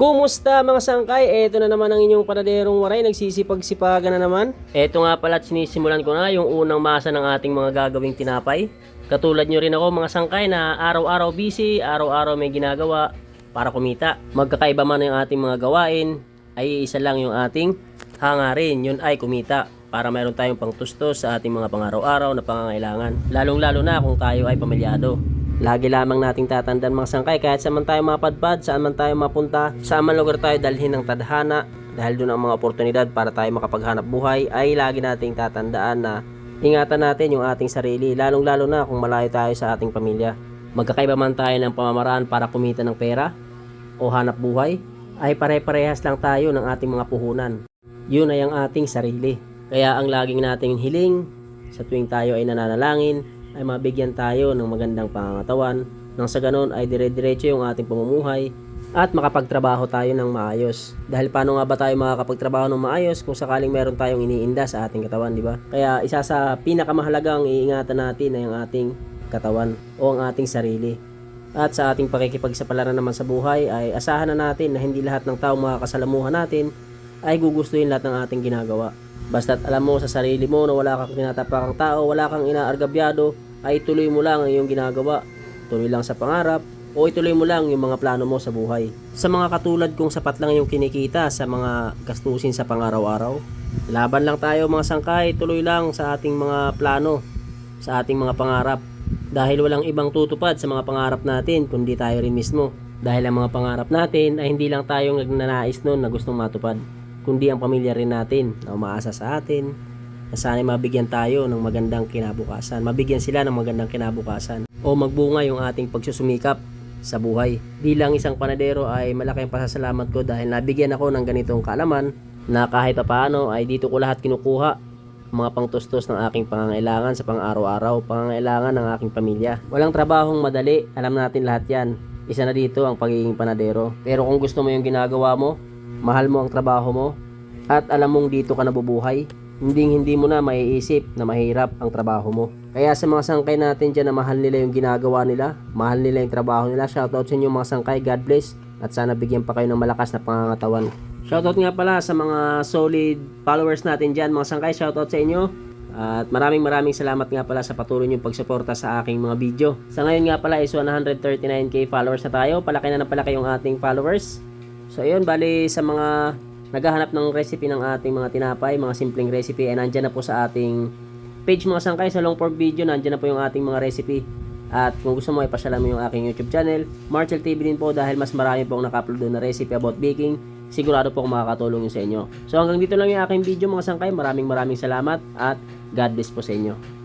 Kumusta mga sangkay? Eto na naman ang inyong panaderong waray, nagsisipag-sipagan na naman. Eto nga pala at sinisimulan ko na yung unang masa ng ating mga gagawing tinapay. Katulad nyo rin ako mga sangkay na araw-araw busy, araw-araw may ginagawa para kumita. Magkakaiba man yung ating mga gawain, ay isa lang yung ating hangarin, yun ay kumita. Para mayroon tayong pangtustos sa ating mga pang-araw-araw na pangangailangan. Lalong-lalo na kung tayo ay pamilyado. Lagi lamang nating tatandaan mga sangkay, kahit saan man tayo mapadpad, saan man tayo mapunta, saan man lugar tayo dalhin ng tadhana, dahil doon ang mga oportunidad para tayo makapaghanap buhay, ay lagi nating tatandaan na ingatan natin yung ating sarili, lalong lalo na kung malayo tayo sa ating pamilya. Magkakaiba man tayo ng pamamaraan para kumita ng pera o hanap buhay, ay pare-parehas lang tayo ng ating mga puhunan. Yun ay ang ating sarili. Kaya ang laging nating hiling sa tuwing tayo ay nananalangin, ay mabigyan tayo ng magandang pangangatawan, nang sa ganon ay dire-diretso yung ating pamumuhay at makapagtrabaho tayo ng maayos. Dahil paano nga ba tayo makakapagtrabaho ng maayos kung sakaling meron tayong iniinda sa ating katawan, di ba? Kaya isa sa pinakamahalagang iingatan natin ay ang ating katawan o ang ating sarili. At sa ating pakikipagsapalaran naman sa buhay ay asahan na natin na hindi lahat ng tao makakasalamuhan natin ay gugustuhin lahat ng ating ginagawa. Basta't alam mo sa sarili mo na wala kang tinatapakang tao, wala kang inaargabyado, ay tuloy mo lang ang iyong ginagawa. Tuloy lang sa pangarap o ituloy mo lang yung mga plano mo sa buhay. Sa mga katulad kung sapat lang yung kinikita sa mga gastusin sa pang-araw-araw, laban lang tayo mga sangkay, tuloy lang sa ating mga plano, sa ating mga pangarap. Dahil walang ibang tutupad sa mga pangarap natin kundi tayo rin mismo. Dahil ang mga pangarap natin ay hindi lang tayong nagnanais nun na gustong matupad, kundi ang pamilya rin natin na umaasa sa atin na sana'y mabigyan tayo ng magandang kinabukasan, mabigyan sila ng magandang kinabukasan o magbunga yung ating pagsusumikap sa buhay. Bilang isang panadero ay malaking pasasalamat ko dahil nabigyan ako ng ganitong kaalaman na kahit paano ay dito ko lahat kinukuha mga pangtustos ng aking pangangailangan sa pang-araw-araw, pangangailangan ng aking pamilya. Walang trabahong madali, alam natin lahat yan. Isa na dito ang pagiging panadero. Pero kung gusto mo yung ginagawa mo, mahal mo ang trabaho mo, at alam mong dito ka nabubuhay, hindi mo na maiisip na mahirap ang trabaho mo. Kaya sa mga sangkay natin dyan na mahal nila yung ginagawa nila, mahal nila yung trabaho nila, shoutout sa inyo mga sangkay, God bless, at sana bigyan pa kayo ng malakas na pangangatawan. Shoutout nga pala sa mga solid followers natin dyan mga sangkay, shoutout sa inyo. At maraming salamat nga pala sa patuloy niyong pagsuporta sa aking mga video. Sa ngayon nga pala is 139k followers na tayo, palaki na ng palaki yung ating followers. So ayun, bali sa mga naghahanap ng recipe ng ating mga tinapay, mga simpleng recipe, ay nandyan na po sa ating page mga sangkay, sa long form video, nandyan na po yung ating mga recipe. At kung gusto mo, ipasyalan mo yung aking YouTube channel, Marcel TV din po, dahil mas marami pong naka-upload doon na recipe about baking. Sigurado po kung makakatulong yun sa inyo. So hanggang dito lang yung aking video mga sangkay, maraming salamat at God bless po sa inyo.